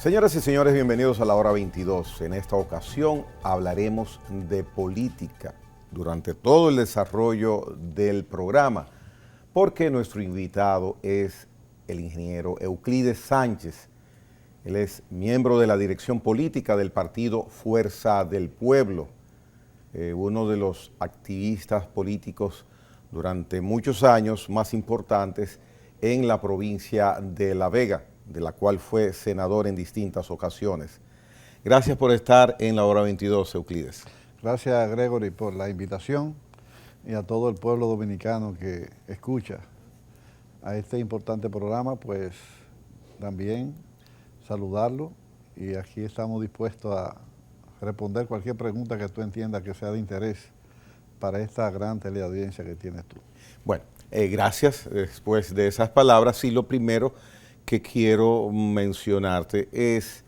Señoras y señores, bienvenidos a la hora 22. En esta ocasión hablaremos de política durante todo el desarrollo del programa, porque nuestro invitado es el ingeniero Euclides Sánchez. Él es miembro de la dirección política del partido Fuerza del Pueblo, uno de los activistas políticos durante muchos años más importantes en la provincia de La Vega, de la cual fue senador en distintas ocasiones. Gracias por estar en la hora 22, Euclides. Gracias, Gregory, por la invitación y a todo el pueblo dominicano que escucha a este importante programa, pues también saludarlo, y aquí estamos dispuestos a responder cualquier pregunta que tú entiendas que sea de interés para esta gran teleaudiencia que tienes tú. Bueno, gracias. Después de esas palabras, sí, lo primero que quiero mencionarte es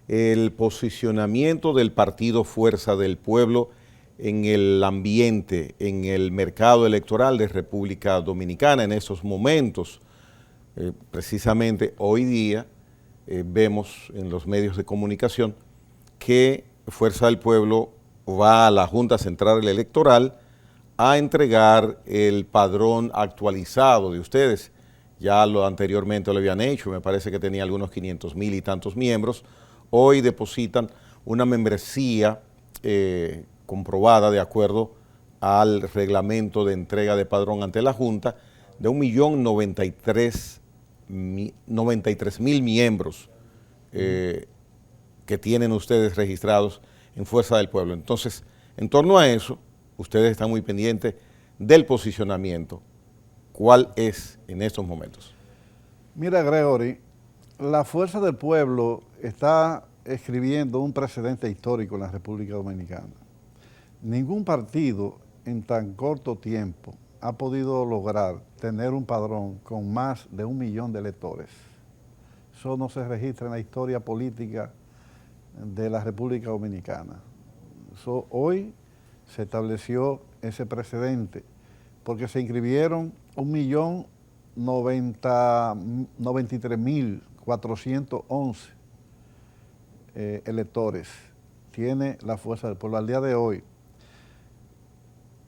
el posicionamiento del partido Fuerza del Pueblo en el ambiente, en el mercado electoral de República Dominicana en estos momentos. Precisamente hoy día vemos en los medios de comunicación que Fuerza del Pueblo va a la Junta Central Electoral a entregar el padrón actualizado de ustedes. Ya lo anteriormente lo habían hecho, me parece que tenía algunos 500,000 y tantos miembros. Hoy depositan una membresía comprobada de acuerdo al reglamento de entrega de padrón ante la Junta de 1,093,000 miembros que tienen ustedes registrados en Fuerza del Pueblo. Entonces, en torno a eso, ustedes están muy pendientes del posicionamiento. ¿Cuál es en estos momentos? Mira, Gregory, la Fuerza del Pueblo está escribiendo un precedente histórico en la República Dominicana. Ningún partido en tan corto tiempo ha podido lograr tener un padrón con más de 1 millón de electores. Eso no se registra en la historia política de la República Dominicana. Hoy se estableció ese precedente porque se inscribieron 1,093,411 electores. Tiene la Fuerza del Pueblo al día de hoy.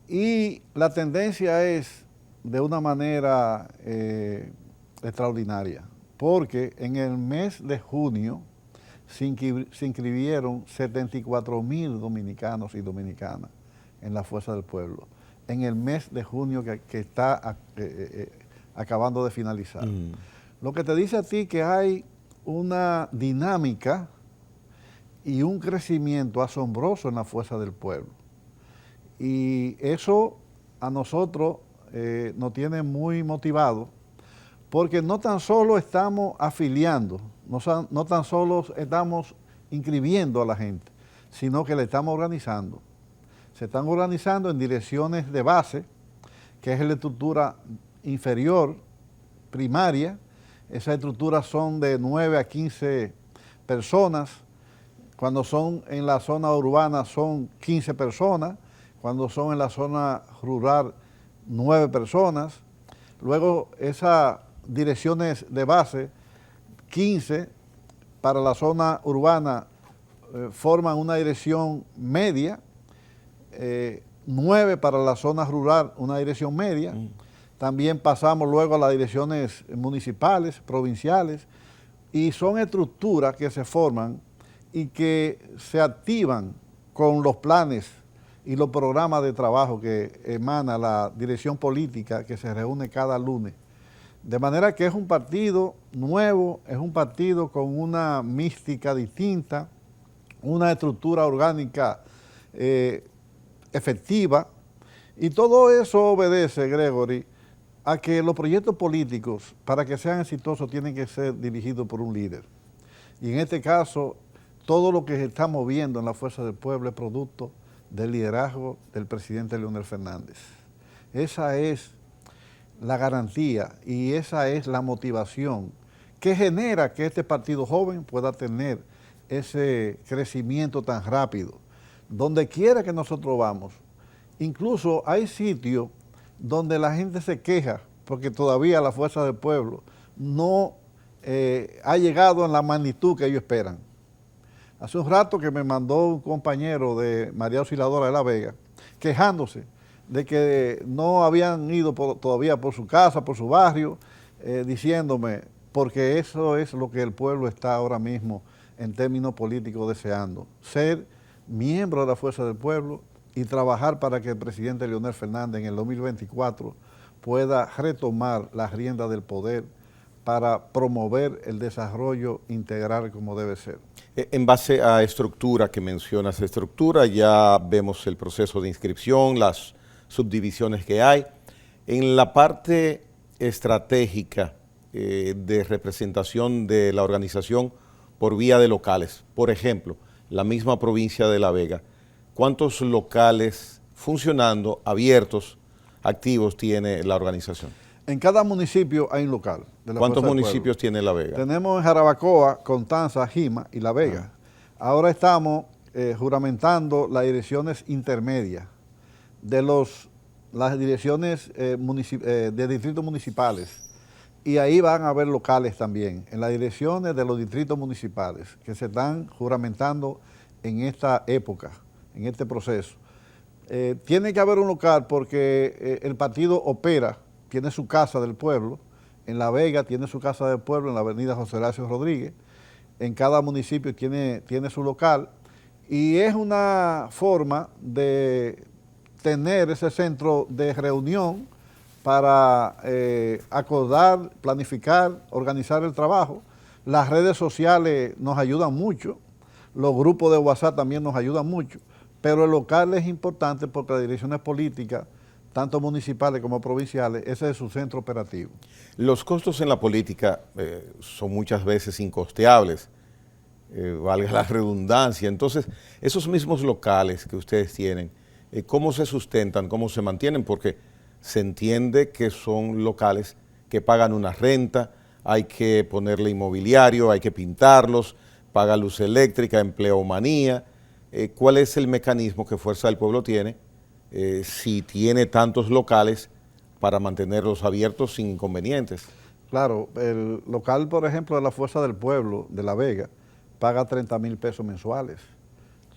Y la tendencia es de una manera extraordinaria, porque en el mes de junio se inscribieron 74,000 dominicanos y dominicanas en la Fuerza del Pueblo, en el mes de junio que está acabando de finalizar. Lo que te dice a ti que hay una dinámica y un crecimiento asombroso en la Fuerza del Pueblo. Y eso a nosotros nos tiene muy motivados, porque no tan solo estamos afiliando, no tan solo estamos inscribiendo a la gente, sino que le estamos organizando. Se están organizando en direcciones de base, que es la estructura inferior, primaria. Esas estructuras son de 9 a 15 personas. Cuando son en la zona urbana son 15 personas. Cuando son en la zona rural, 9 personas. Luego esas direcciones de base, 15 para la zona urbana, forman una dirección media, 9 para la zona rural, una dirección media. También pasamos luego a las direcciones municipales, provinciales, y son estructuras que se forman y que se activan con los planes y los programas de trabajo que emana la dirección política, que se reúne cada lunes. De manera que es un partido nuevo, es un partido con una mística distinta, una estructura orgánica efectiva, y todo eso obedece, Gregory, a que los proyectos políticos, para que sean exitosos, tienen que ser dirigidos por un líder. Y en este caso, todo lo que estamos viendo en la Fuerza del Pueblo es producto del liderazgo del presidente Leonel Fernández. Esa es la garantía y esa es la motivación que genera que este partido joven pueda tener ese crecimiento tan rápido. Donde quiera que nosotros vamos, incluso hay sitios donde la gente se queja porque todavía la Fuerza del Pueblo no ha llegado en la magnitud que ellos esperan. Hace un rato que me mandó un compañero de María Auxiliadora de la Vega, quejándose de que no habían ido todavía por su casa, por su barrio, diciéndome, porque eso es lo que el pueblo está ahora mismo en términos políticos deseando, ser miembro de la Fuerza del Pueblo y trabajar para que el presidente Leonel Fernández en el 2024 pueda retomar las riendas del poder para promover el desarrollo integral como debe ser. En base a estructura que mencionas, estructura, ya vemos el proceso de inscripción, las subdivisiones que hay. En la parte estratégica de representación de la organización por vía de locales, por ejemplo, la misma provincia de La Vega, ¿cuántos locales funcionando, abiertos, activos tiene la organización? En cada municipio hay un local. ¿Cuántos municipios tiene La Vega? Tenemos en Jarabacoa, Constanza, Jima y La Vega. Ahora estamos juramentando las direcciones intermedias de las direcciones de distritos municipales. Y ahí van a haber locales también, en las direcciones de los distritos municipales, que se están juramentando en esta época, en este proceso. Tiene que haber un local porque el partido opera, tiene su casa del pueblo, en La Vega tiene su casa del pueblo, en la avenida José Horacio Rodríguez, en cada municipio tiene su local, y es una forma de tener ese centro de reunión para acordar, planificar, organizar el trabajo. Las redes sociales nos ayudan mucho, los grupos de WhatsApp también nos ayudan mucho, pero el local es importante porque las direcciones políticas, tanto municipales como provinciales, ese es su centro operativo. Los costos en la política son muchas veces incosteables, valga la redundancia. Entonces, esos mismos locales que ustedes tienen, ¿cómo se sustentan, cómo se mantienen? Porque se entiende que son locales que pagan una renta, hay que ponerle inmobiliario, hay que pintarlos, paga luz eléctrica, empleomanía. ¿Cuál es el mecanismo que Fuerza del Pueblo tiene si tiene tantos locales para mantenerlos abiertos sin inconvenientes? Claro, el local, por ejemplo, de la Fuerza del Pueblo de La Vega, paga 30,000 pesos mensuales.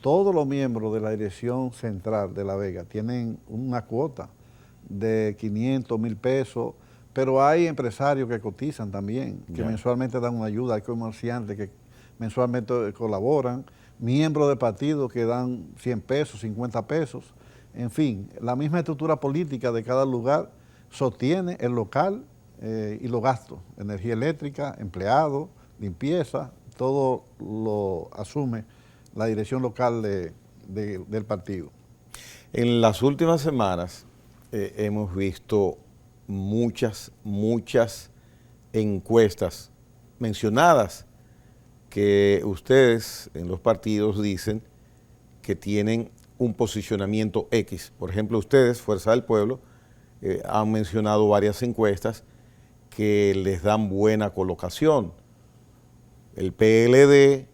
Todos los miembros de la dirección central de La Vega tienen una cuota de 500,000 pesos, pero hay empresarios que cotizan también, que mensualmente dan una ayuda, hay comerciantes que mensualmente colaboran, miembros de partidos que dan 100 pesos, 50 pesos, en fin, la misma estructura política de cada lugar sostiene el local y los gastos, energía eléctrica, empleados, limpieza, todo lo asume la dirección local del partido. En las últimas semanas hemos visto muchas encuestas mencionadas que ustedes en los partidos dicen que tienen un posicionamiento X. Por ejemplo, ustedes, Fuerza del Pueblo, han mencionado varias encuestas que les dan buena colocación. El PLD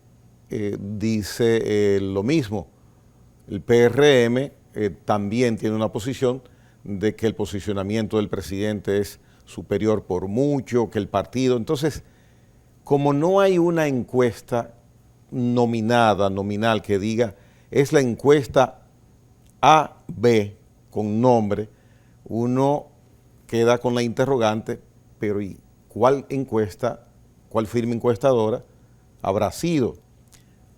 dice lo mismo. El PRM también tiene una posición de que el posicionamiento del presidente es superior por mucho, que el partido. Entonces, como no hay una encuesta nominal que diga, es la encuesta A, B, con nombre, uno queda con la interrogante, pero ¿y cuál encuesta, cuál firma encuestadora habrá sido?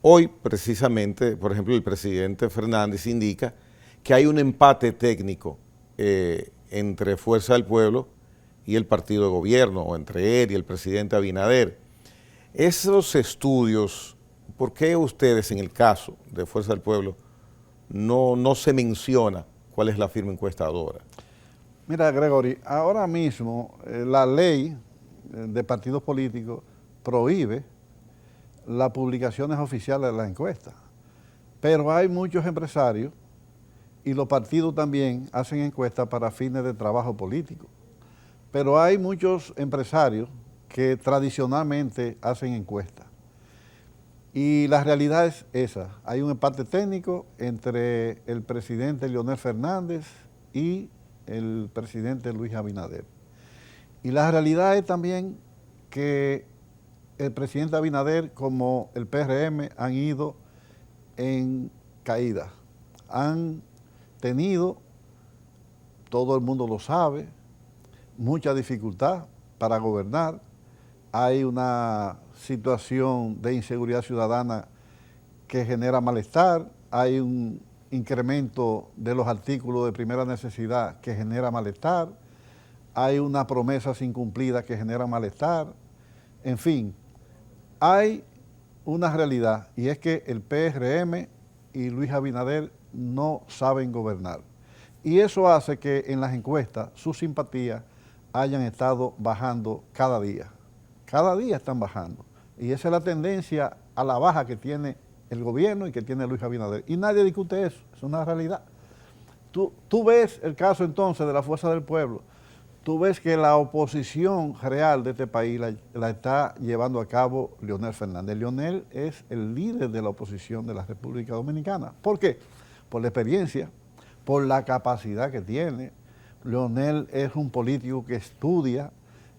Hoy, precisamente, por ejemplo, el presidente Fernández indica que hay un empate técnico entre Fuerza del Pueblo y el partido de gobierno, o entre él y el presidente Abinader. Esos estudios, ¿por qué ustedes, en el caso de Fuerza del Pueblo, no se menciona cuál es la firma encuestadora? Mira, Gregory, ahora mismo la ley de partidos políticos prohíbe las publicaciones oficiales de las encuestas, pero hay muchos empresarios y los partidos también hacen encuestas para fines de trabajo político, pero hay muchos empresarios que tradicionalmente hacen encuestas. Y la realidad es esa, hay un empate técnico entre el presidente Leonel Fernández y el presidente Luis Abinader. Y la realidad es también que el presidente Abinader como el PRM han ido en caída. Han tenido, todo el mundo lo sabe, mucha dificultad para gobernar. Hay una situación de inseguridad ciudadana que genera malestar, hay un incremento de los artículos de primera necesidad que genera malestar, hay una promesa incumplida que genera malestar, en fin, hay una realidad y es que el PRM y Luis Abinader no saben gobernar. Y eso hace que en las encuestas sus simpatías hayan estado bajando cada día. Cada día están bajando. Y esa es la tendencia a la baja que tiene el gobierno y que tiene Luis Abinader. Y nadie discute eso, es una realidad. Tú ves el caso entonces de la Fuerza del Pueblo, tú ves que la oposición real de este país la está llevando a cabo Leonel Fernández. Leonel es el líder de la oposición de la República Dominicana. ¿Por qué? Por la experiencia, por la capacidad que tiene. Leonel es un político que estudia,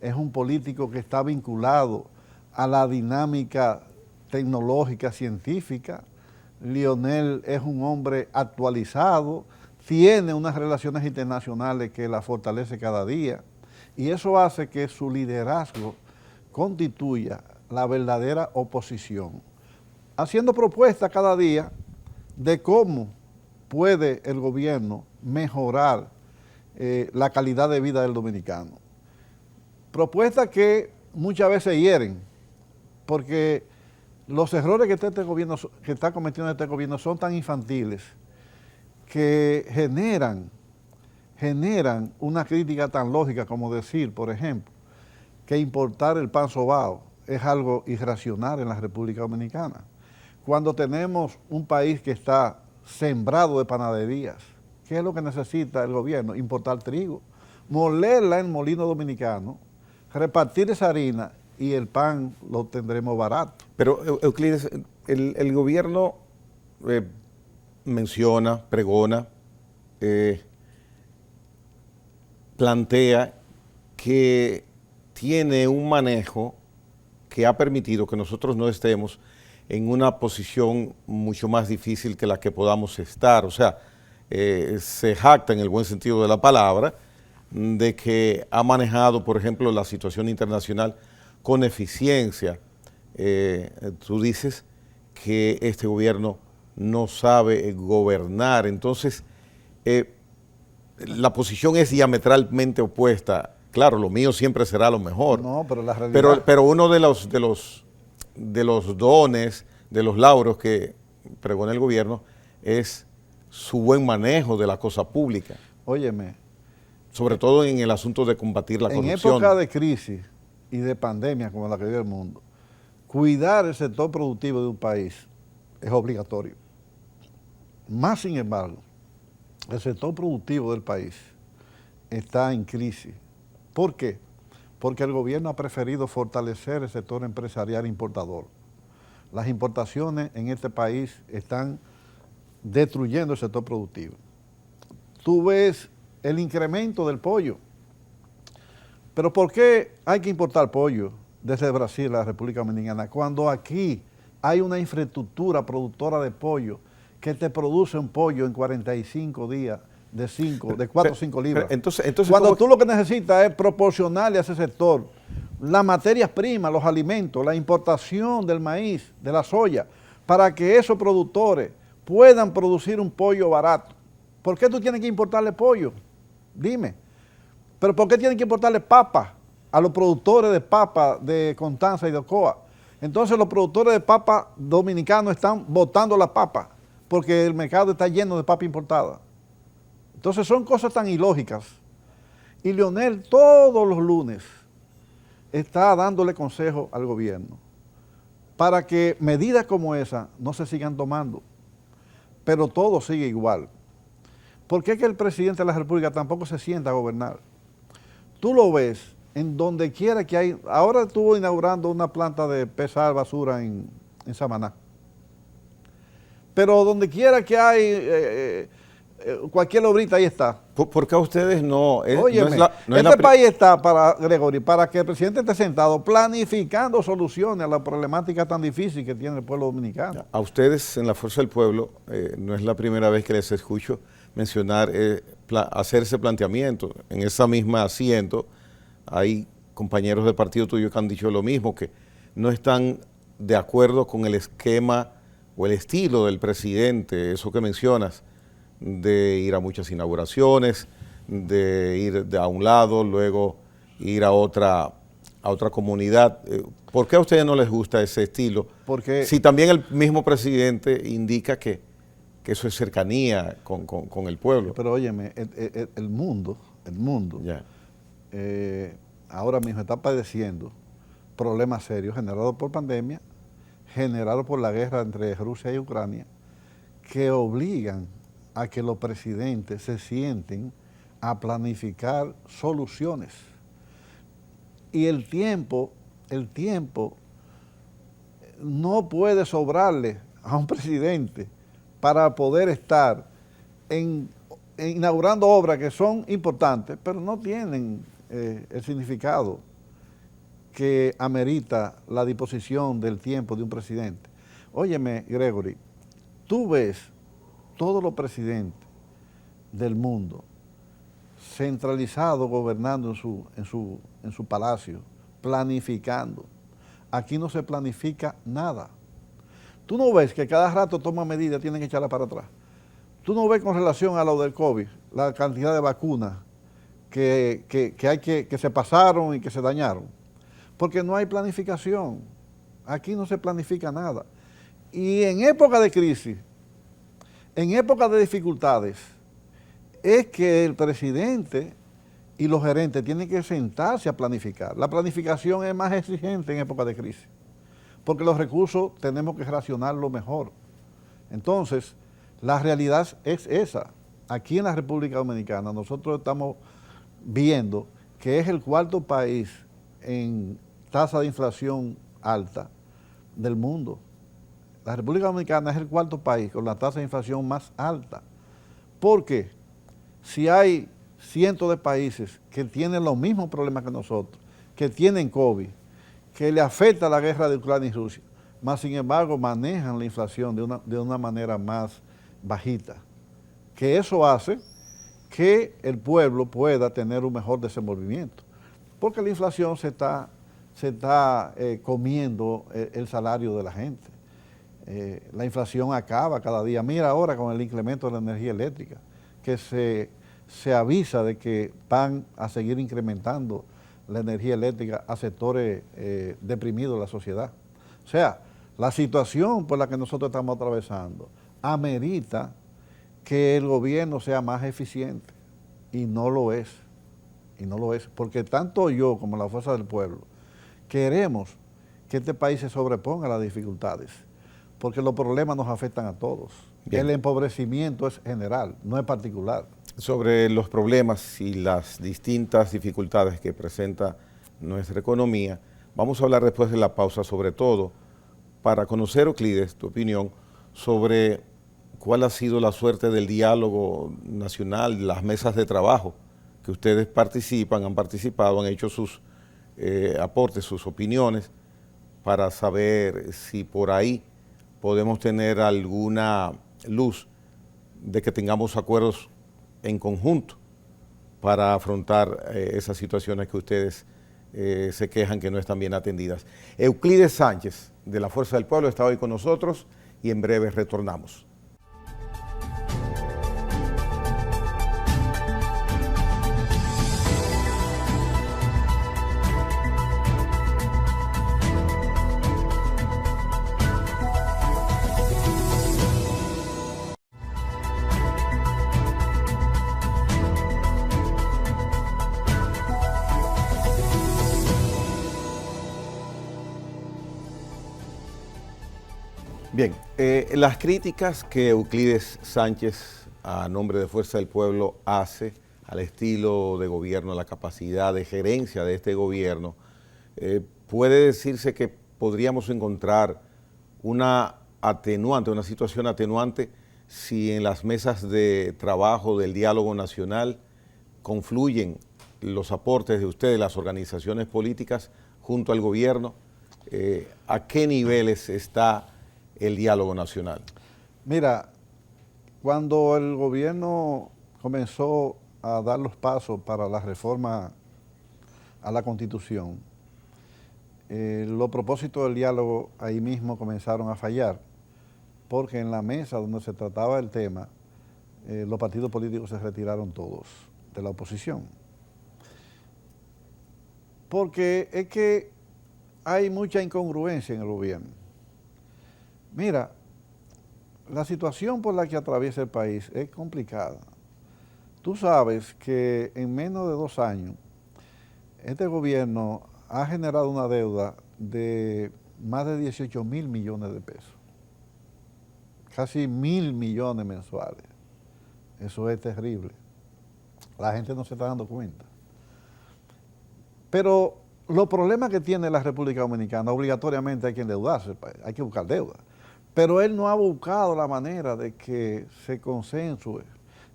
es un político que está vinculado a la dinámica tecnológica, científica. Leonel es un hombre actualizado, tiene unas relaciones internacionales que la fortalece cada día y eso hace que su liderazgo constituya la verdadera oposición, haciendo propuestas cada día de cómo puede el gobierno mejorar la calidad de vida del dominicano. Propuestas que muchas veces hieren, porque los errores que está cometiendo este gobierno son tan infantiles que generan una crítica tan lógica como decir, por ejemplo, que importar el pan sobao es algo irracional en la República Dominicana. Cuando tenemos un país que está sembrado de panaderías, ¿qué es lo que necesita el gobierno? Importar trigo, molerla en molino dominicano, repartir esa harina y el pan lo tendremos barato. Pero, Euclides, el gobierno menciona, pregona, plantea que tiene un manejo que ha permitido que nosotros no estemos en una posición mucho más difícil que la que podamos estar. O sea, se jacta en el buen sentido de la palabra de que ha manejado, por ejemplo, la situación internacional con eficiencia. Tú dices que este gobierno no sabe gobernar, entonces la posición es diametralmente opuesta. Claro, lo mío siempre será lo mejor. No, pero la realidad... Pero uno de los dones, de los lauros que pregona el gobierno es su buen manejo de la cosa pública. Óyeme. Sobre todo en el asunto de combatir la corrupción. En época de crisis y de pandemia como la que vive el mundo, cuidar el sector productivo de un país es obligatorio. Más sin embargo, el sector productivo del país está en crisis. ¿Por qué? Porque el gobierno ha preferido fortalecer el sector empresarial importador. Las importaciones en este país están destruyendo el sector productivo. Tú ves el incremento del pollo. Pero ¿por qué hay que importar pollo desde Brasil a la República Dominicana cuando aquí hay una infraestructura productora de pollo que te produce un pollo en 45 días de 4 o 5 libras? Entonces, cuando tú lo que necesitas es proporcionarle a ese sector las materias primas, los alimentos, la importación del maíz, de la soya, para que esos productores puedan producir un pollo barato. ¿Por qué tú tienes que importarle pollo? Dime. ¿Pero por qué tienen que importarle papa a los productores de papa de Constanza y de Ocoa? Entonces los productores de papa dominicanos están botando la papa porque el mercado está lleno de papa importada. Entonces son cosas tan ilógicas. Y Leonel todos los lunes está dándole consejo al gobierno para que medidas como esa no se sigan tomando, pero todo sigue igual. ¿Por qué que el presidente de la República tampoco se sienta a gobernar? Tú lo ves en donde quiera que hay. Ahora estuvo inaugurando una planta de pesar basura en Samaná. Pero donde quiera que hay cualquier obrita ahí está. ¿Por qué a ustedes no? Óyeme, país está para, Gregory, para que el presidente esté sentado planificando soluciones a la problemática tan difícil que tiene el pueblo dominicano. A ustedes en la Fuerza del Pueblo, no es la primera vez que les escucho mencionar, hacer ese planteamiento. En esa misma asiento hay compañeros del partido tuyo que han dicho lo mismo, que no están de acuerdo con el esquema o el estilo del presidente, eso que mencionas, de ir a muchas inauguraciones, de ir a un lado, luego ir a otra comunidad. ¿Por qué a ustedes no les gusta ese estilo? Porque si también el mismo presidente indica que eso es cercanía con el pueblo. Pero óyeme, el mundo ya. Ahora mismo está padeciendo problemas serios generados por pandemia, generados por la guerra entre Rusia y Ucrania, que obligan a que los presidentes se sienten a planificar soluciones. Y el tiempo no puede sobrarle a un presidente para poder estar inaugurando obras que son importantes, pero no tienen el significado que amerita la disposición del tiempo de un presidente. Óyeme, Gregory, tú ves todos los presidentes del mundo centralizados gobernando en su palacio, planificando. Aquí no se planifica nada. Tú no ves que cada rato toma medidas, tienen que echarla para atrás. Tú no ves con relación a lo del COVID, la cantidad de vacunas que se pasaron y que se dañaron. Porque no hay planificación. Aquí no se planifica nada. Y en época de crisis, en época de dificultades, es que el presidente y los gerentes tienen que sentarse a planificar. La planificación es más exigente en época de crisis, porque los recursos tenemos que racionarlo mejor. Entonces, la realidad es esa. Aquí en la República Dominicana nosotros estamos viendo que es el cuarto país en tasa de inflación alta del mundo. La República Dominicana es el cuarto país con la tasa de inflación más alta. ¿Por qué? Si hay cientos de países que tienen los mismos problemas que nosotros, que tienen COVID, que le afecta la guerra de Ucrania y Rusia, más sin embargo manejan la inflación de una manera más bajita, que eso hace que el pueblo pueda tener un mejor desenvolvimiento, porque la inflación se está comiendo el salario de la gente. La inflación acaba cada día. Mira ahora con el incremento de la energía eléctrica, que se avisa de que van a seguir incrementando la energía eléctrica a sectores deprimidos de la sociedad. O sea, la situación por la que nosotros estamos atravesando amerita que el gobierno sea más eficiente, y no lo es, porque tanto yo como la Fuerza del Pueblo queremos que este país se sobreponga a las dificultades, porque los problemas nos afectan a todos. Bien. El empobrecimiento es general, no es particular. Sobre los problemas y las distintas dificultades que presenta nuestra economía, vamos a hablar después de la pausa, sobre todo para conocer, Euclides, tu opinión sobre cuál ha sido la suerte del diálogo nacional, las mesas de trabajo que ustedes han participado, han hecho sus aportes, sus opiniones, para saber si por ahí podemos tener alguna luz de que tengamos acuerdos en conjunto para afrontar esas situaciones que ustedes se quejan que no están bien atendidas. Euclides Sánchez, de la Fuerza del Pueblo, está hoy con nosotros y en breve retornamos. Bien, las críticas que Euclides Sánchez, a nombre de Fuerza del Pueblo, hace al estilo de gobierno, a la capacidad de gerencia de este gobierno, puede decirse que podríamos encontrar una atenuante, una situación atenuante si en las mesas de trabajo del diálogo nacional confluyen los aportes de ustedes, las organizaciones políticas, junto al gobierno. ¿A qué niveles está el diálogo nacional? Mira, cuando el gobierno comenzó a dar los pasos para la reforma a la Constitución, los propósitos del diálogo ahí mismo comenzaron a fallar, porque en la mesa donde se trataba el tema, los partidos políticos se retiraron todos de la oposición. Porque es que hay mucha incongruencia en el gobierno. Mira, la situación por la que atraviesa el país es complicada. Tú sabes que en menos de 2 años, este gobierno ha generado una deuda de más de 18.000 millones de pesos. Casi 1.000 millones mensuales. Eso es terrible. La gente no se está dando cuenta. Pero los problemas que tiene la República Dominicana, obligatoriamente hay que endeudarse, hay que buscar deuda. Pero él no ha buscado la manera de que se consensue,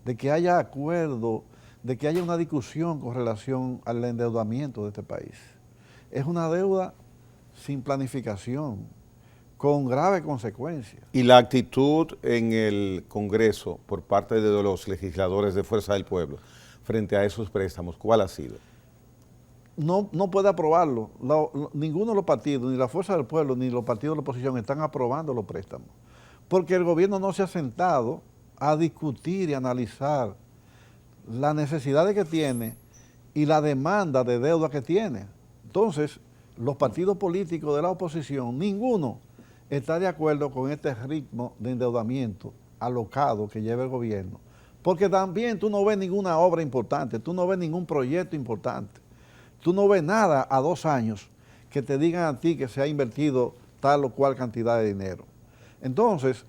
de que haya acuerdo, de que haya una discusión con relación al endeudamiento de este país. Es una deuda sin planificación, con graves consecuencias. ¿Y la actitud en el Congreso por parte de los legisladores de Fuerza del Pueblo frente a esos préstamos, cuál ha sido? No puede aprobarlo. Ninguno de los partidos, ni la Fuerza del Pueblo, ni los partidos de la oposición están aprobando los préstamos. Porque el gobierno no se ha sentado a discutir y analizar las necesidades que tiene y la demanda de deuda que tiene. Entonces, los partidos políticos de la oposición, ninguno está de acuerdo con este ritmo de endeudamiento alocado que lleva el gobierno. Porque también tú no ves ninguna obra importante, tú no ves ningún proyecto importante. Tú no ves nada a 2 años que te digan a ti que se ha invertido tal o cual cantidad de dinero. Entonces,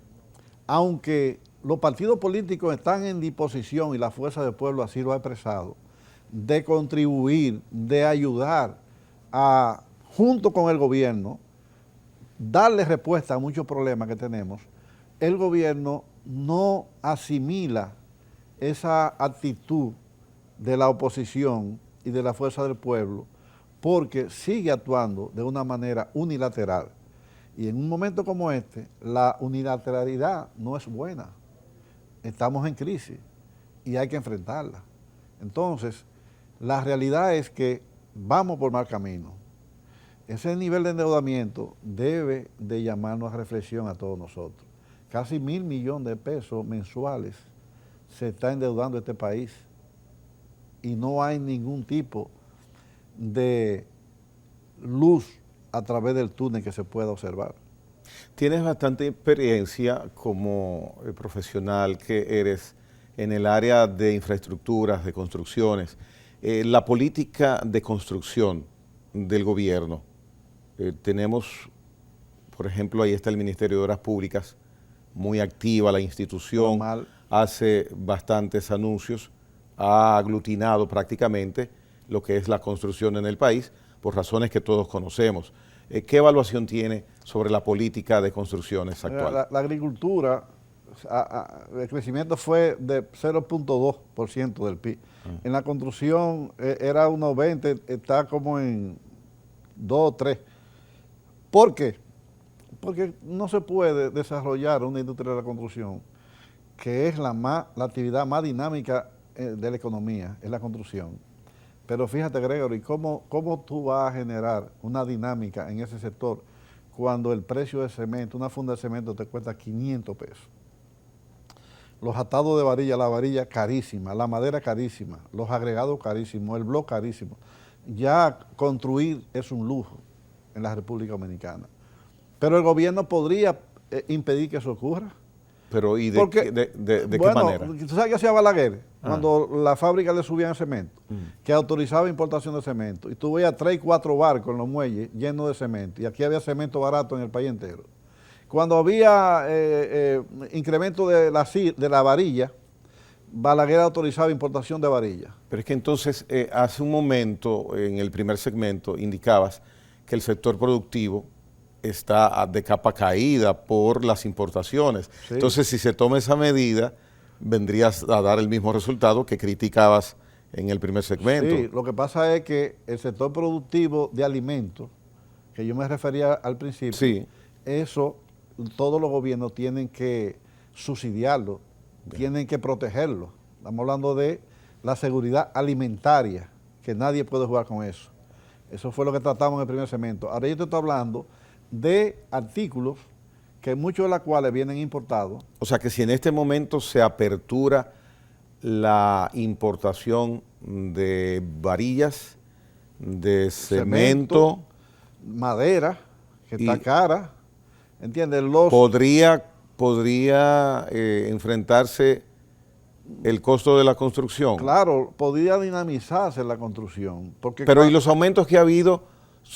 aunque los partidos políticos están en disposición, y la Fuerza del Pueblo así lo ha expresado, de contribuir, de ayudar a, junto con el gobierno, darle respuesta a muchos problemas que tenemos, el gobierno no asimila esa actitud de la oposición y de la Fuerza del Pueblo, porque sigue actuando de una manera unilateral. Y en un momento como este, la unilateralidad no es buena. Estamos en crisis y hay que enfrentarla. Entonces, la realidad es que vamos por mal camino. Ese nivel de endeudamiento debe de llamarnos a reflexión a todos nosotros. Casi 1.000 millones de pesos mensuales se está endeudando este país, y no hay ningún tipo de luz a través del túnel que se pueda observar. Tienes bastante experiencia como profesional que eres en el área de infraestructuras, de construcciones. La política de construcción del gobierno, tenemos, por ejemplo, ahí está el Ministerio de Obras Públicas, muy activa la institución, hace bastantes anuncios, ha aglutinado prácticamente lo que es la construcción en el país, por razones que todos conocemos. ¿Qué evaluación tiene sobre la política de construcciones actual? La agricultura, el crecimiento fue de 0.2% del PIB. En la construcción era unos 20, está como en 2 o 3. ¿Por qué? Porque no se puede desarrollar una industria de la construcción, que es la actividad más dinámica de la economía, es la construcción. Pero fíjate, Gregory, ¿cómo tú vas a generar una dinámica en ese sector cuando el precio de cemento, una funda de cemento te cuesta 500 pesos? Los atados de varilla, la varilla carísima, la madera carísima, los agregados carísimos, el bloque carísimo. Ya construir es un lujo en la República Dominicana. Pero el gobierno podría impedir que eso ocurra. Pero ¿y de qué manera? ¿Tú sabes qué hacía Balaguer? Cuando la fábrica le subían cemento, que autorizaba importación de cemento, y tú veías 3 y 4 barcos en los muelles llenos de cemento, y aquí había cemento barato en el país entero. Cuando había incremento de la varilla, Balaguer autorizaba importación de varilla. Pero es que entonces, hace un momento, en el primer segmento, indicabas que el sector productivo está de capa caída por las importaciones. Sí. Entonces, si se toma esa medida, vendrías a dar el mismo resultado que criticabas en el primer segmento. Sí, lo que pasa es que el sector productivo de alimentos, que yo me refería al principio, Sí. eso todos los gobiernos tienen que subsidiarlo, tienen que protegerlo. Estamos hablando de la seguridad alimentaria, que nadie puede jugar con eso. Eso fue lo que tratamos en el primer segmento. Ahora yo te estoy hablando de artículos que muchos de los cuales vienen importados. O sea que si en este momento se apertura la importación de varillas, de cemento, madera, que y está cara, ¿entiendes? podría enfrentarse el costo de la construcción. Claro, podría dinamizarse la construcción. Porque Pero ¿y los aumentos que ha habido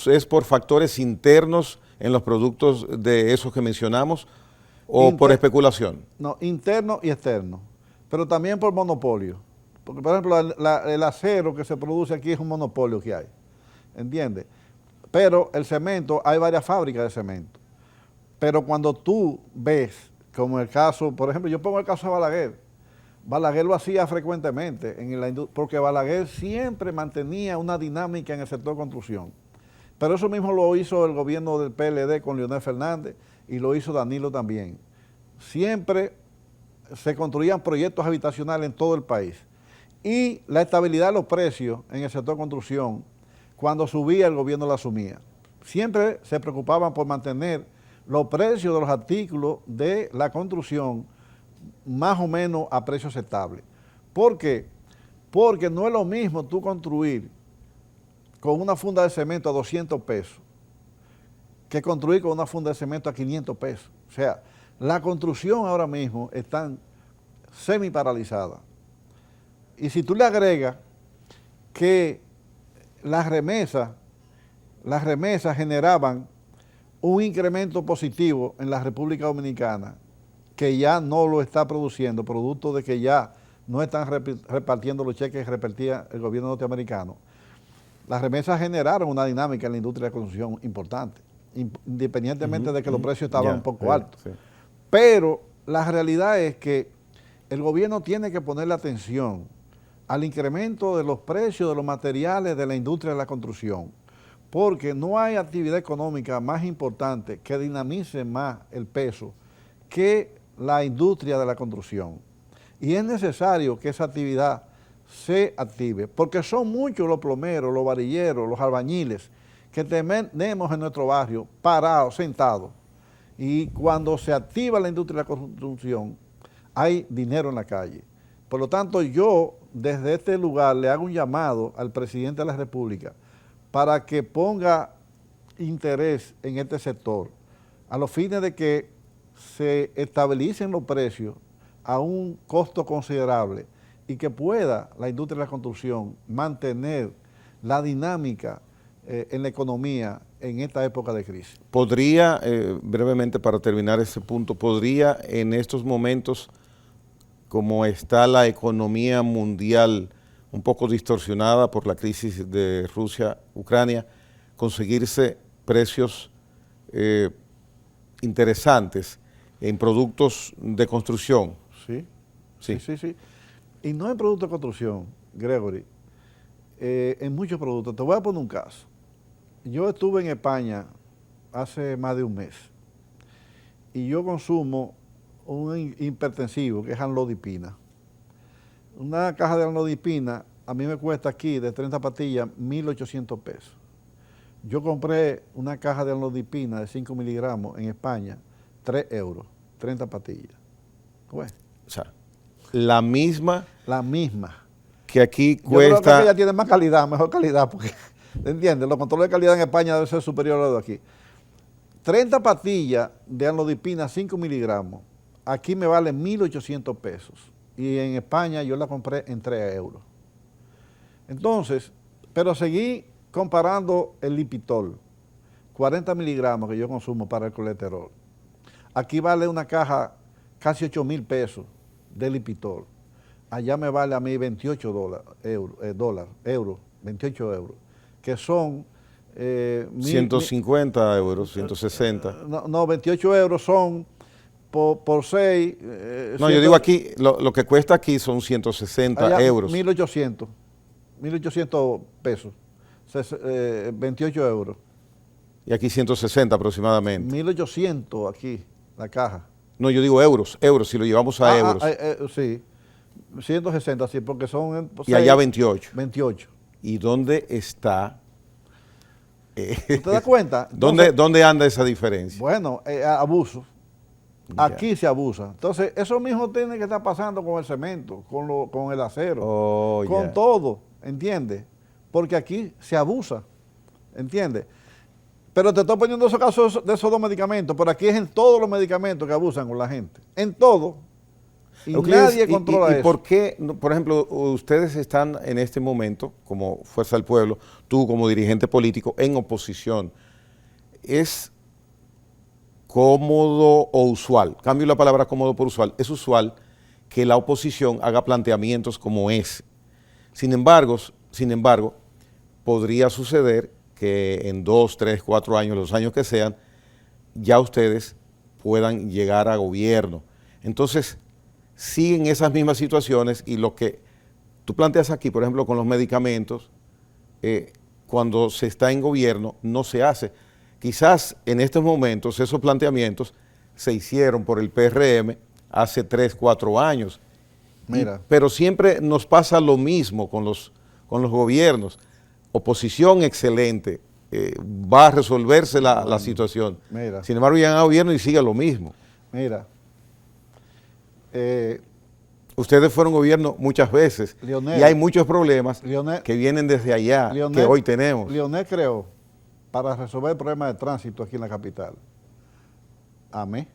es por factores internos en los productos de esos que mencionamos o por especulación? No, interno y externo, pero también por monopolio. Porque, por ejemplo, el acero que se produce aquí es un monopolio que hay, ¿entiendes? Pero el cemento, hay varias fábricas de cemento. Pero cuando tú ves, como el caso, por ejemplo, yo pongo el caso de Balaguer. Balaguer lo hacía frecuentemente, porque Balaguer siempre mantenía una dinámica en el sector construcción. Pero eso mismo lo hizo el gobierno del PLD con Leonel Fernández y lo hizo Danilo también. Siempre se construían proyectos habitacionales en todo el país. Y la estabilidad de los precios en el sector construcción, cuando subía el gobierno la asumía. Siempre se preocupaban por mantener los precios de los artículos de la construcción más o menos a precios aceptables. ¿Por qué? Porque no es lo mismo tú construir con una funda de cemento a 200 pesos que construir con una funda de cemento a 500 pesos. O sea, la construcción ahora mismo está semi paralizada. Y si tú le agregas que las remesas generaban un incremento positivo en la República Dominicana, que ya no lo está produciendo, producto de que ya no están repartiendo los cheques que repartía el gobierno norteamericano. Las remesas generaron una dinámica en la industria de la construcción importante, independientemente de que los precios estaban un poco altos. Sí. Pero la realidad es que el gobierno tiene que ponerle atención al incremento de los precios de los materiales de la industria de la construcción, porque no hay actividad económica más importante que dinamice más el peso que la industria de la construcción. Y es necesario que esa actividad se active, porque son muchos los plomeros, los varilleros, los albañiles que tenemos en nuestro barrio parados, sentados. Y cuando se activa la industria de la construcción, hay dinero en la calle. Por lo tanto, yo desde este lugar le hago un llamado al presidente de la República para que ponga interés en este sector, a los fines de que se estabilicen los precios a un costo considerable y que pueda la industria de la construcción mantener la dinámica en la economía en esta época de crisis. ¿Podría, brevemente para terminar ese punto, podría en estos momentos, como está la economía mundial un poco distorsionada por la crisis de Rusia-Ucrania, conseguirse precios interesantes en productos de construcción? Sí, sí, sí, sí. Y no en productos de construcción, Gregory, en muchos productos. Te voy a poner un caso. Yo estuve en España hace más de un mes y yo consumo un hipertensivo que es amlodipina. Una caja de amlodipina a mí me cuesta aquí de 30 pastillas 1.800 pesos. Yo compré una caja de amlodipina de 5 miligramos en España, 3 euros, 30 pastillas. Bueno. O sea, la misma. La misma. Que aquí cuesta. Yo creo que ella tiene más calidad, mejor calidad, porque, ¿entiendes? Los controles de calidad en España deben ser superiores a los de aquí. 30 pastillas de amlodipina, 5 miligramos, aquí me vale 1.800 pesos. Y en España yo la compré en 3 euros. Entonces, pero seguí comparando el Lipitor, 40 miligramos que yo consumo para el colesterol. Aquí vale una caja casi 8.000 pesos de Lipitor. Allá me vale a mí 28 euros, 28 euros, que son 150 euros, 160. No, 28 euros son por 6. No, yo digo aquí, lo que cuesta aquí son 160 allá, euros. 1.800 pesos, 28 euros. Y aquí 160 aproximadamente. 1.800 aquí, la caja. No, yo digo euros, si lo llevamos a euros. Sí, 160, sí, porque son... Y allá 28. 28. ¿Y dónde está? ¿Te das cuenta? Entonces, ¿Dónde anda esa diferencia? Bueno, abuso. Aquí se abusa. Entonces, eso mismo tiene que estar pasando con el cemento, con el acero, con todo, ¿entiendes? Porque aquí se abusa, ¿entiendes? Pero te estoy poniendo esos casos de esos dos medicamentos, pero aquí es en todos los medicamentos que abusan con la gente, en todo. Y nadie controla eso. ¿Y por qué, por ejemplo, ustedes están en este momento, como Fuerza del Pueblo, tú como dirigente político, en oposición? ¿Es cómodo o usual? Cambio la palabra cómodo por usual. Es usual que la oposición haga planteamientos como ese. Sin embargo, podría suceder que en 2, 3, 4 años, los años que sean, ya ustedes puedan llegar a gobierno. Entonces, siguen esas mismas situaciones y lo que tú planteas aquí, por ejemplo, con los medicamentos, cuando se está en gobierno, no se hace. Quizás en estos momentos esos planteamientos se hicieron por el PRM hace 3, 4 años. Mira. Pero siempre nos pasa lo mismo con los gobiernos. Oposición excelente, va a resolverse la situación. Mira. Sin embargo, llegan a gobierno y sigue lo mismo. Mira. Ustedes fueron gobierno muchas veces, Leonel, y hay muchos problemas que vienen desde allá, que hoy tenemos. Leonel creó para resolver el problema de tránsito aquí en la capital. AME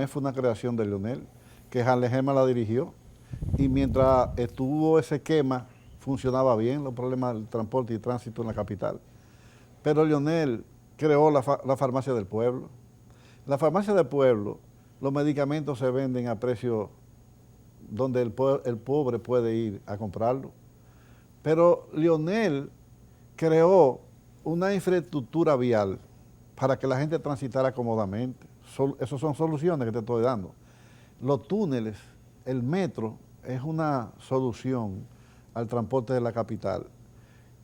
fue una creación de Leonel, que Hanley Herman la dirigió, y mientras estuvo ese esquema, funcionaba bien los problemas del transporte y tránsito en la capital. Pero Leonel creó la farmacia del pueblo. La farmacia del pueblo, los medicamentos se venden a precio donde el pobre puede ir a comprarlo. Pero Leonel creó una infraestructura vial para que la gente transitara cómodamente. Esas son soluciones que te estoy dando. Los túneles, el metro, es una solución al transporte de la capital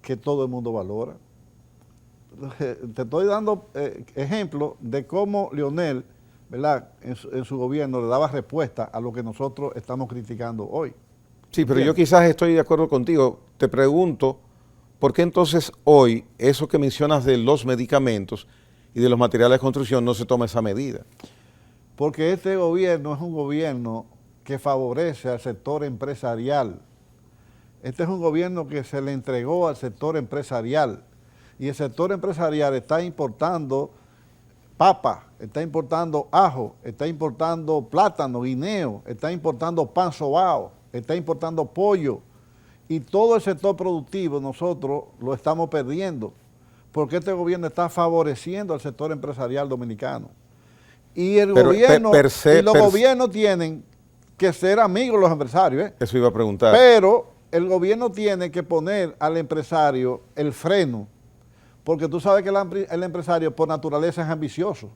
que todo el mundo valora. Te estoy dando ejemplos de cómo Leonel, ¿verdad?, en su gobierno le daba respuesta a lo que nosotros estamos criticando hoy. Sí, pero yo quizás estoy de acuerdo contigo. Te pregunto, ¿por qué entonces hoy eso que mencionas de los medicamentos y de los materiales de construcción no se toma esa medida? Porque este gobierno es un gobierno que favorece al sector empresarial. Este es un gobierno que se le entregó al sector empresarial. Y el sector empresarial está importando papa, está importando ajo, está importando plátano, guineo, está importando pan sobao, está importando pollo. Y todo el sector productivo nosotros lo estamos perdiendo, porque este gobierno está favoreciendo al sector empresarial dominicano. Y el gobierno, los gobiernos tienen que ser amigos de los empresarios. Eso iba a preguntar. Pero el gobierno tiene que poner al empresario el freno, porque tú sabes que el empresario por naturaleza es ambicioso.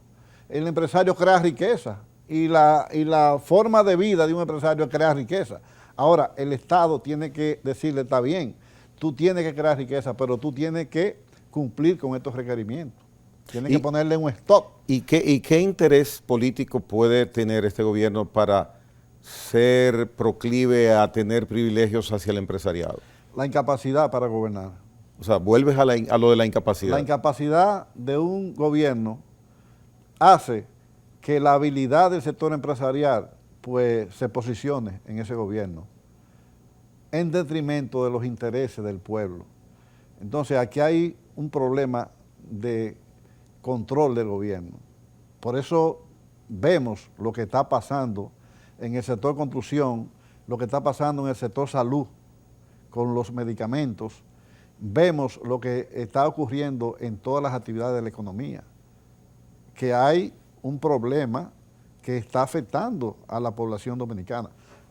El empresario crea riqueza y la forma de vida de un empresario es crear riqueza. Ahora, el Estado tiene que decirle, está bien, tú tienes que crear riqueza, pero tú tienes que cumplir con estos requerimientos. Tienes que ponerle un stop. ¿Y qué interés político puede tener este gobierno para ser proclive a tener privilegios hacia el empresariado? La incapacidad para gobernar. O sea, vuelves a lo de la incapacidad. La incapacidad de un gobierno hace que la habilidad del sector empresarial pues se posicione en ese gobierno en detrimento de los intereses del pueblo. Entonces aquí hay un problema de control del gobierno. Por eso vemos lo que está pasando en el sector construcción, lo que está pasando en el sector salud con los medicamentos. Vemos lo que está ocurriendo en todas las actividades de la economía, que hay un problema que está afectando a la población dominicana.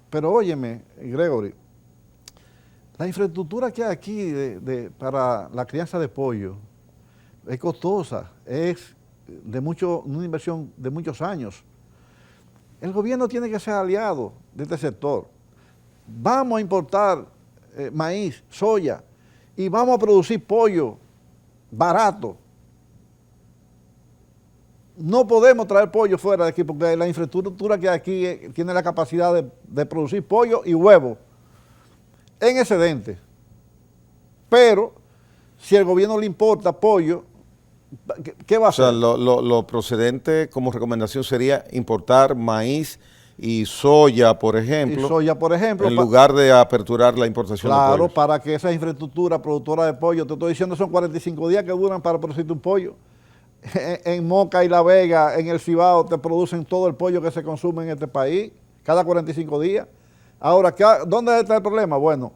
Pero óyeme, Gregory, la infraestructura que hay aquí para la crianza de pollo es costosa, es una inversión de muchos años. El gobierno tiene que ser aliado de este sector. Vamos a importar maíz, soya, y vamos a producir pollo barato. No podemos traer pollo fuera de aquí porque la infraestructura que hay aquí tiene la capacidad de producir pollo y huevo en excedente. Pero si el gobierno le importa pollo, ¿qué va a hacer? O sea, lo procedente como recomendación sería importar maíz y soya, por ejemplo, en lugar de aperturar la importación de pollo. Claro, para que esa infraestructura productora de pollo, te estoy diciendo, son 45 días que duran para producir un pollo. En Moca y La Vega, en el Cibao, te producen todo el pollo que se consume en este país, cada 45 días. Ahora, ¿dónde está el problema? Bueno,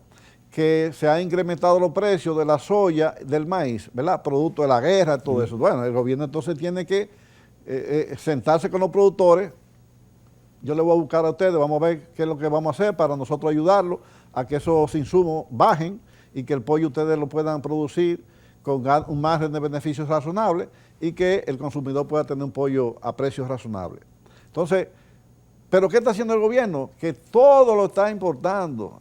que se han incrementado los precios de la soya, del maíz, ¿verdad? Producto de la guerra, todo eso. Bueno, el gobierno entonces tiene que sentarse con los productores. Yo le voy a buscar a ustedes, vamos a ver qué es lo que vamos a hacer para nosotros ayudarlos a que esos insumos bajen y que el pollo ustedes lo puedan producir con un margen de beneficios razonable y que el consumidor pueda tener un pollo a precios razonables. Entonces, ¿pero qué está haciendo el gobierno? Que todo lo está importando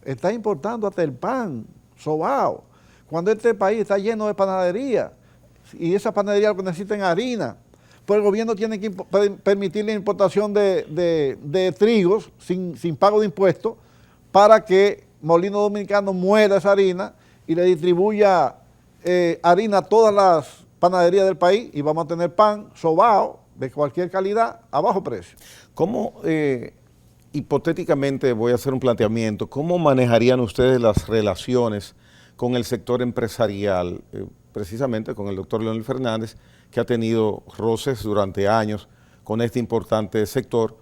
hasta el pan sobao, cuando este país está lleno de panadería y esa panadería lo que necesitan harina. Pues el gobierno tiene que permitir la importación de trigos sin pago de impuestos para que Molino Dominicano muela esa harina y le distribuya harina a todas las panaderías del país y vamos a tener pan sobao de cualquier calidad a bajo precio. ¿Cómo, hipotéticamente, voy a hacer un planteamiento, cómo manejarían ustedes las relaciones con el sector empresarial, precisamente con el doctor Leonel Fernández, que ha tenido roces durante años con este importante sector,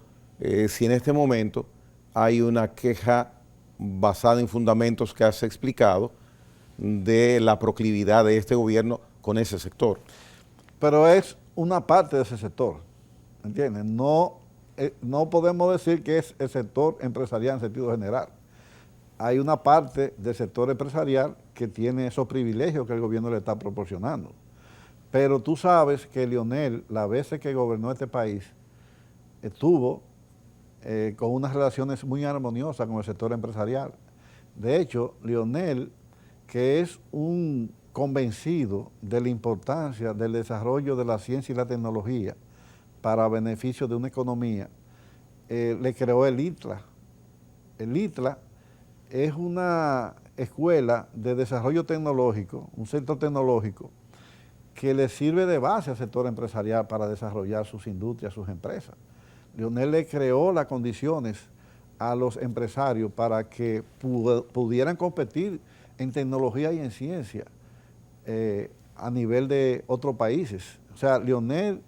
si en este momento hay una queja basada en fundamentos que has explicado de la proclividad de este gobierno con ese sector? Pero es una parte de ese sector, ¿entiendes? No podemos decir que es el sector empresarial en sentido general. Hay una parte del sector empresarial que tiene esos privilegios que el gobierno le está proporcionando. Pero tú sabes que Leonel, las veces que gobernó este país, estuvo con unas relaciones muy armoniosas con el sector empresarial. De hecho, Leonel, que es un convencido de la importancia del desarrollo de la ciencia y la tecnología para beneficio de una economía, le creó el ITLA. El ITLA es una escuela de desarrollo tecnológico, un centro tecnológico, que le sirve de base al sector empresarial para desarrollar sus industrias, sus empresas. Leonel le creó las condiciones a los empresarios para que pudieran competir en tecnología y en ciencia a nivel de otros países. O sea, Leonel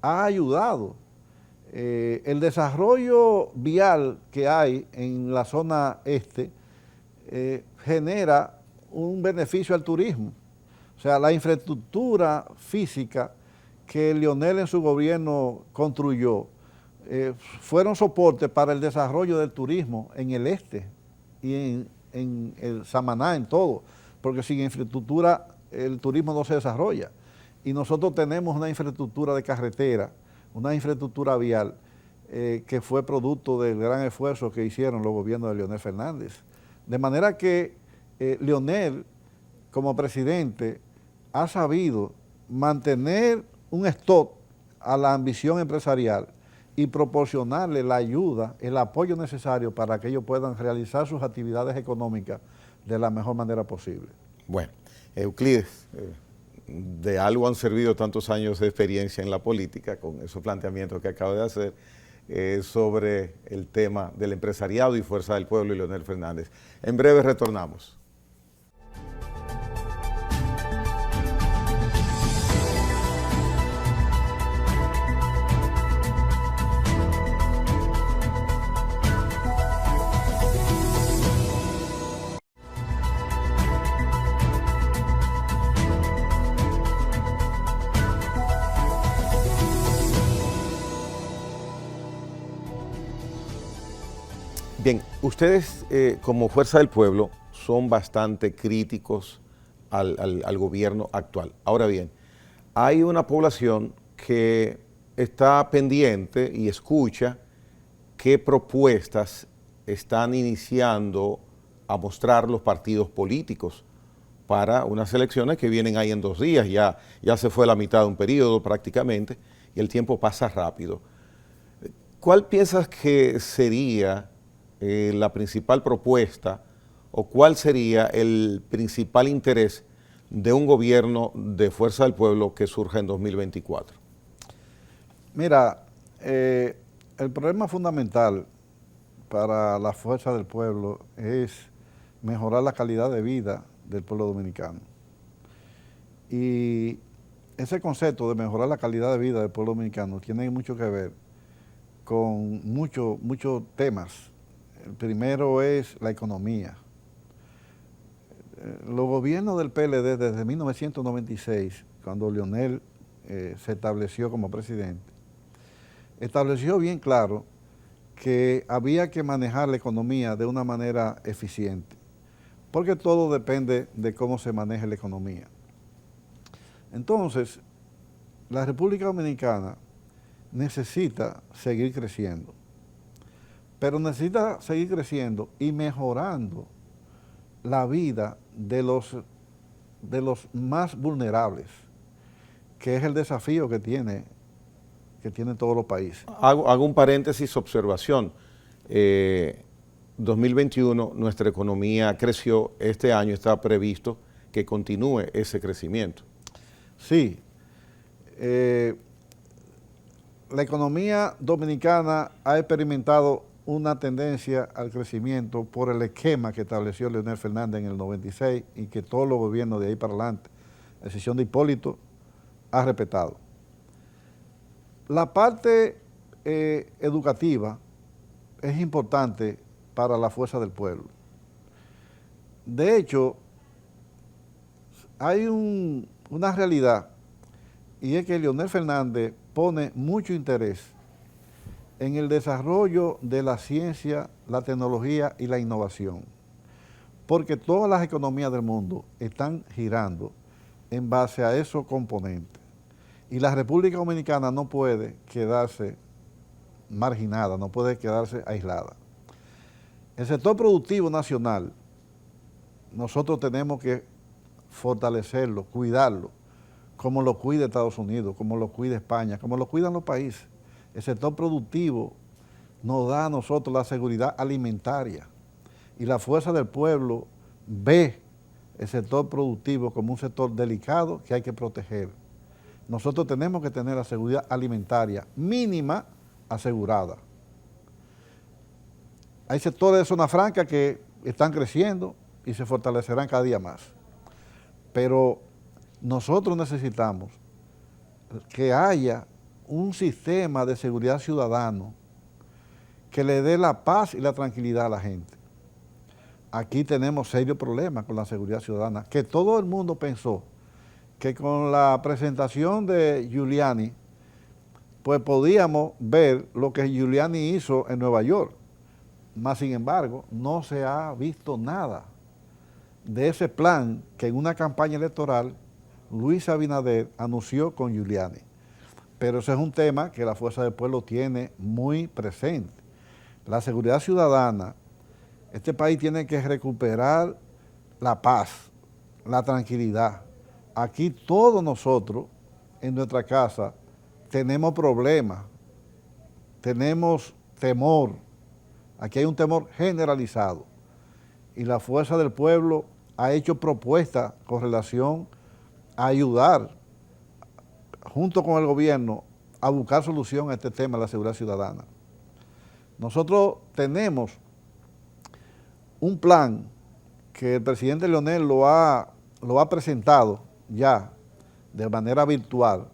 ha ayudado. El desarrollo vial que hay en la zona este genera un beneficio al turismo. O sea, la infraestructura física que Leonel en su gobierno construyó fueron soporte para el desarrollo del turismo en el este y en el Samaná, en todo, porque sin infraestructura el turismo no se desarrolla. Y nosotros tenemos una infraestructura de carretera, una infraestructura vial que fue producto del gran esfuerzo que hicieron los gobiernos de Leonel Fernández. De manera que Leonel, como presidente, ha sabido mantener un stop a la ambición empresarial y proporcionarle la ayuda, el apoyo necesario para que ellos puedan realizar sus actividades económicas de la mejor manera posible. Bueno, Euclides, de algo han servido tantos años de experiencia en la política con esos planteamientos que acaba de hacer sobre el tema del empresariado y Fuerza del Pueblo y Leonel Fernández. En breve retornamos. Bien, ustedes como Fuerza del Pueblo son bastante críticos al gobierno actual. Ahora bien, hay una población que está pendiente y escucha qué propuestas están iniciando a mostrar los partidos políticos para unas elecciones que vienen ahí en 2 días. Ya se fue la mitad de un periodo prácticamente y el tiempo pasa rápido. ¿Cuál piensas que sería la principal propuesta o cuál sería el principal interés de un gobierno de Fuerza del Pueblo que surja en 2024? Mira, el problema fundamental para la Fuerza del Pueblo es mejorar la calidad de vida del pueblo dominicano. Y ese concepto de mejorar la calidad de vida del pueblo dominicano tiene mucho que ver con muchos temas. El primero es la economía. Los gobiernos del PLD desde 1996, cuando Leonel se estableció como presidente, estableció bien claro que había que manejar la economía de una manera eficiente, porque todo depende de cómo se maneje la economía. Entonces, la República Dominicana necesita seguir creciendo, pero necesita seguir creciendo y mejorando la vida de los más vulnerables, que es el desafío que tienen todos los países. Hago un paréntesis, observación. 2021 nuestra economía creció, este año está previsto que continúe ese crecimiento. Sí, la economía dominicana ha experimentado una tendencia al crecimiento por el esquema que estableció Leonel Fernández en el 96 y que todos los gobiernos de ahí para adelante, a excepción de Hipólito, ha respetado. La parte educativa es importante para la Fuerza del Pueblo. De hecho, hay una realidad, y es que Leonel Fernández pone mucho interés en el desarrollo de la ciencia, la tecnología y la innovación, porque todas las economías del mundo están girando en base a esos componentes. Y la República Dominicana no puede quedarse marginada, no puede quedarse aislada. El sector productivo nacional, nosotros tenemos que fortalecerlo, cuidarlo, como lo cuida Estados Unidos, como lo cuida España, como lo cuidan los países. El sector productivo nos da a nosotros la seguridad alimentaria y la Fuerza del Pueblo ve el sector productivo como un sector delicado que hay que proteger. Nosotros tenemos que tener la seguridad alimentaria mínima asegurada. Hay sectores de zona franca que están creciendo y se fortalecerán cada día más. Pero nosotros necesitamos que haya un sistema de seguridad ciudadano que le dé la paz y la tranquilidad a la gente. Aquí tenemos serios problemas con la seguridad ciudadana, que todo el mundo pensó que con la presentación de Giuliani, pues podíamos ver lo que Giuliani hizo en Nueva York. Mas, sin embargo, no se ha visto nada de ese plan que en una campaña electoral Luis Abinader anunció con Giuliani. Pero ese es un tema que la Fuerza del Pueblo tiene muy presente. La seguridad ciudadana, este país tiene que recuperar la paz, la tranquilidad. Aquí todos nosotros, en nuestra casa, tenemos problemas, tenemos temor. Aquí hay un temor generalizado. Y la Fuerza del Pueblo ha hecho propuestas con relación a ayudar, junto con el gobierno, a buscar solución a este tema de la seguridad ciudadana. Nosotros tenemos un plan que el presidente Leonel lo ha presentado ya de manera virtual,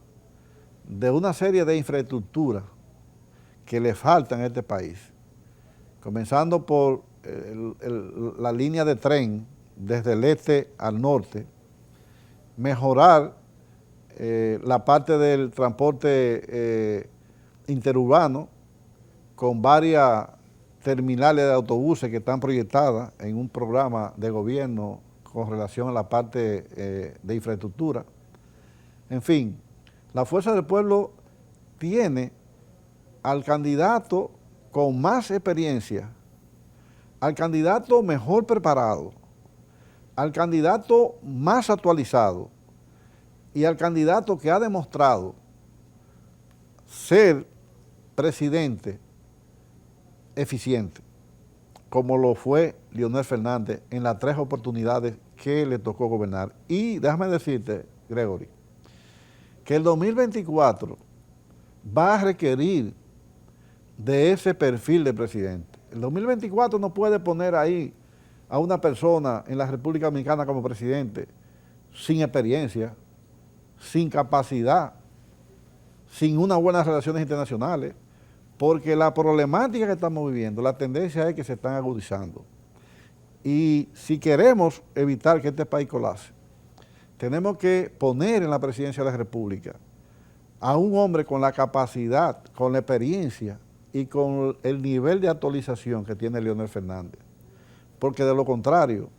de una serie de infraestructuras que le faltan a este país, comenzando por la línea de tren desde el este al norte, mejorar la parte del transporte interurbano con varias terminales de autobuses que están proyectadas en un programa de gobierno con relación a la parte de infraestructura. En fin, La Fuerza del Pueblo tiene al candidato con más experiencia, al candidato mejor preparado, al candidato más actualizado y al candidato que ha demostrado ser presidente eficiente, como lo fue Leonel Fernández en las 3 oportunidades que le tocó gobernar. Y déjame decirte, Gregory, que el 2024 va a requerir de ese perfil de presidente. El 2024 no puede poner ahí a una persona en la República Dominicana como presidente sin experiencia, sin capacidad, sin unas buenas relaciones internacionales, porque la problemática que estamos viviendo, la tendencia es que se están agudizando. Y si queremos evitar que este país colapse, tenemos que poner en la presidencia de la República a un hombre con la capacidad, con la experiencia y con el nivel de actualización que tiene Leonel Fernández. Porque de lo contrario,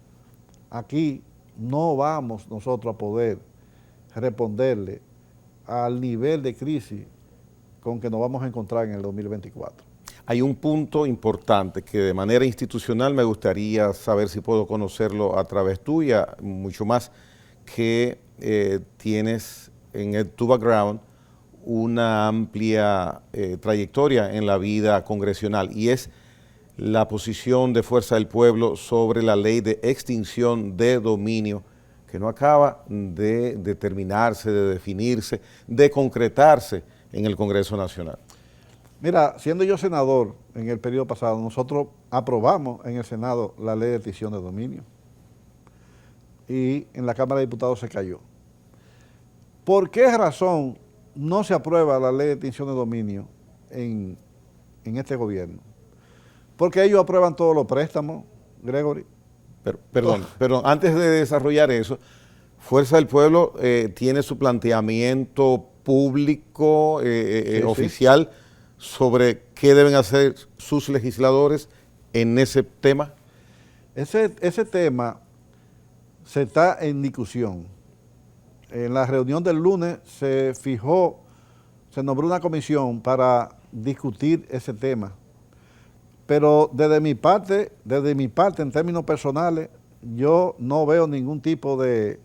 aquí no vamos nosotros a poder responderle al nivel de crisis con que nos vamos a encontrar en el 2024. Hay un punto importante que de manera institucional me gustaría saber si puedo conocerlo a través tuya, mucho más que tienes en tu background una amplia trayectoria en la vida congresional, y es la posición de Fuerza del Pueblo sobre la ley de extinción de dominio, que no acaba de determinarse, de definirse, de concretarse en el Congreso Nacional. Mira, siendo yo senador en el periodo pasado, nosotros aprobamos en el Senado la ley de extinción de dominio y en la Cámara de Diputados se cayó. ¿Por qué razón no se aprueba la ley de extinción de dominio en este gobierno? Porque ellos aprueban todos los préstamos, Gregory. Pero antes de desarrollar eso, Fuerza del Pueblo tiene su planteamiento público, Sí. oficial, sobre qué deben hacer sus legisladores en ese tema. Ese tema se está en discusión. En la reunión del lunes se nombró una comisión para discutir ese tema. Pero desde mi parte, en términos personales, yo no veo ningún tipo de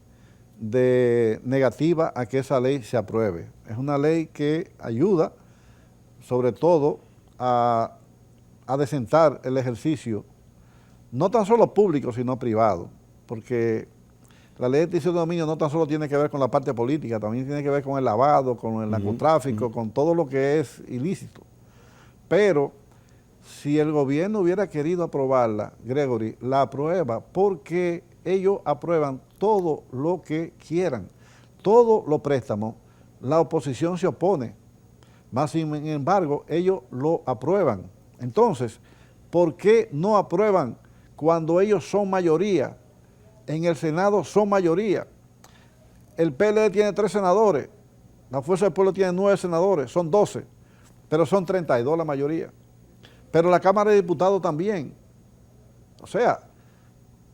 negativa a que esa ley se apruebe. Es una ley que ayuda, sobre todo, a desentar el ejercicio, no tan solo público, sino privado, porque la ley de extinción de dominio no tan solo tiene que ver con la parte política, también tiene que ver con el lavado, con el narcotráfico, con todo lo que es ilícito. Pero si el gobierno hubiera querido aprobarla, Gregory, la aprueba porque ellos aprueban todo lo que quieran, todos los préstamos, la oposición se opone, más sin embargo ellos lo aprueban. Entonces, ¿por qué no aprueban cuando ellos son mayoría? En el Senado son mayoría. El PLD tiene 3 senadores, la Fuerza del Pueblo tiene 9 senadores, son 12, pero son 32 la mayoría. Pero la Cámara de Diputados también. O sea,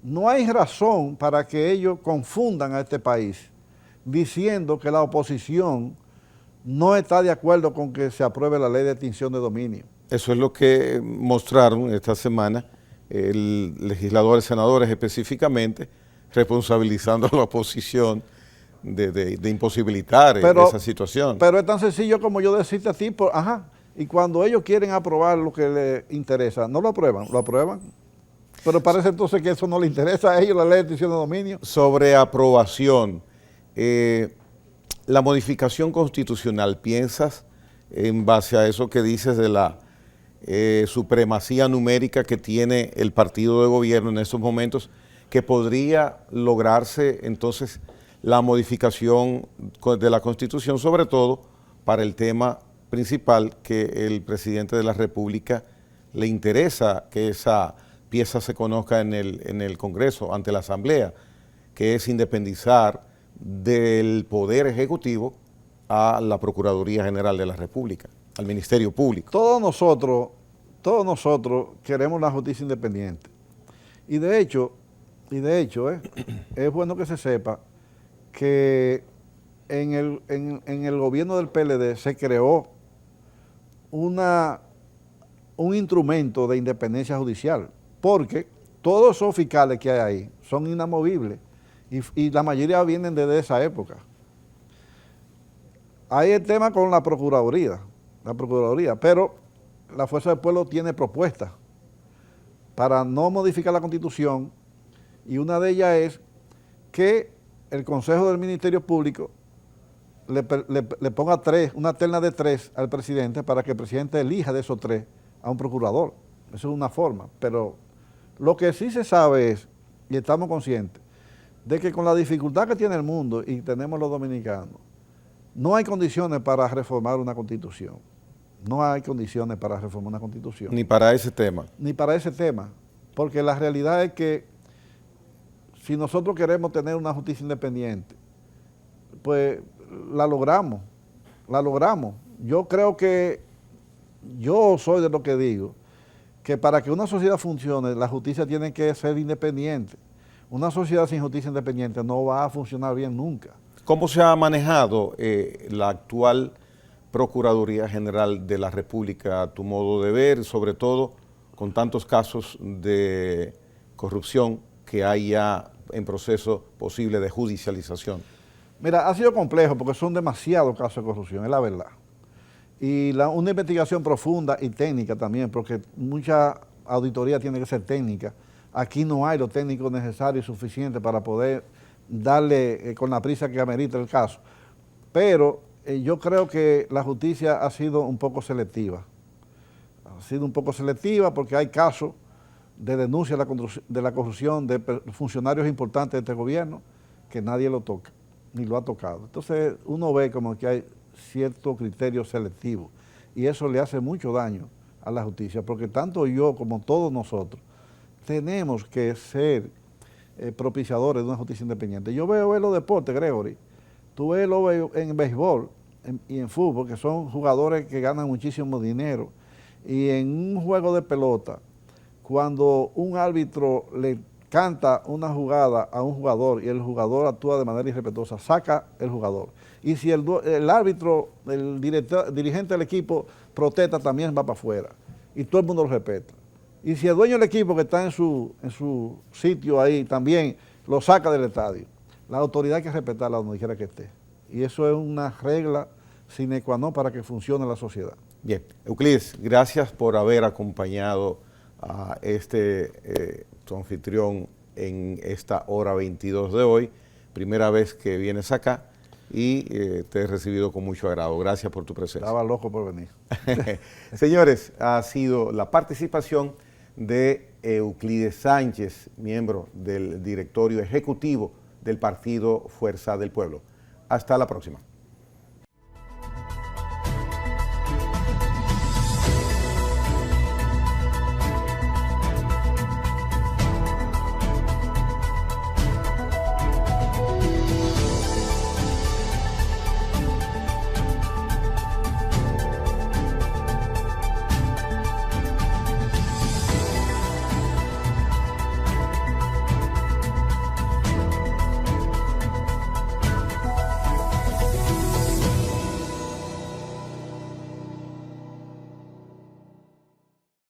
no hay razón para que ellos confundan a este país diciendo que la oposición no está de acuerdo con que se apruebe la ley de extinción de dominio. Eso es lo que mostraron esta semana legisladores, senadores específicamente, responsabilizando a la oposición de imposibilitar esa situación. Pero es tan sencillo como yo decirte a ti, y cuando ellos quieren aprobar lo que les interesa, no lo aprueban, lo aprueban. Pero parece entonces que eso no les interesa a ellos, la ley de extinción de dominio. Sobre aprobación, la modificación constitucional, ¿piensas en base a eso que dices de la supremacía numérica que tiene el partido de gobierno en estos momentos, que podría lograrse entonces la modificación de la Constitución, sobre todo para el tema principal que el presidente de la República le interesa que esa pieza se conozca en el Congreso, ante la Asamblea, que es independizar del Poder Ejecutivo a la Procuraduría General de la República, al Ministerio Público? Todos nosotros queremos la justicia independiente. Y de hecho, es bueno que se sepa que en el gobierno del PLD se creó un instrumento de independencia judicial, porque todos esos fiscales que hay ahí son inamovibles y la mayoría vienen desde esa época. Hay el tema con la Procuraduría, pero la Fuerza del Pueblo tiene propuestas para no modificar la Constitución, y una de ellas es que el Consejo del Ministerio Público le ponga una terna de 3 al presidente para que el presidente elija de esos 3 a un procurador. Eso es una forma, pero lo que sí se sabe es, y estamos conscientes, de que con la dificultad que tiene el mundo y tenemos los dominicanos, no hay condiciones para reformar una Constitución. No hay condiciones para reformar una Constitución. Ni para ese tema. Ni para ese tema, porque la realidad es que si nosotros queremos tener una justicia independiente, pues la logramos. Yo creo que, yo soy de lo que digo, que para que una sociedad funcione, la justicia tiene que ser independiente. Una sociedad sin justicia independiente no va a funcionar bien nunca. ¿Cómo se ha manejado la actual Procuraduría General de la República, a tu modo de ver, sobre todo con tantos casos de corrupción que hay ya en proceso posible de judicialización? Mira, ha sido complejo porque son demasiados casos de corrupción, es la verdad. Y una investigación profunda y técnica también, porque mucha auditoría tiene que ser técnica. Aquí no hay los técnicos necesarios y suficientes para poder darle con la prisa que amerita el caso. Pero yo creo que la justicia ha sido un poco selectiva. Ha sido un poco selectiva porque hay casos de denuncia de la corrupción de funcionarios importantes de este gobierno que nadie lo toca, ni lo ha tocado. Entonces uno ve como que hay cierto criterio selectivo y eso le hace mucho daño a la justicia, porque tanto yo como todos nosotros tenemos que ser propiciadores de una justicia independiente. Yo veo los deportes, Gregory, tú ves en béisbol y en fútbol, que son jugadores que ganan muchísimo dinero, y en un juego de pelota, cuando un árbitro le canta una jugada a un jugador y el jugador actúa de manera irrespetuosa, saca el jugador. Y si el árbitro, el dirigente del equipo protesta, también va para afuera. Y todo el mundo lo respeta. Y si el dueño del equipo que está en su sitio ahí también lo saca del estadio, la autoridad hay que respetarla donde quiera que esté. Y eso es una regla sine qua non para que funcione la sociedad. Bien, Euclides, gracias por haber acompañado a tu anfitrión en esta hora 22 de hoy. Primera vez que vienes acá y te he recibido con mucho agrado. Gracias por tu presencia. Estaba loco por venir. Señores, ha sido la participación de Euclides Sánchez, miembro del directorio ejecutivo del Partido Fuerza del Pueblo. Hasta la próxima.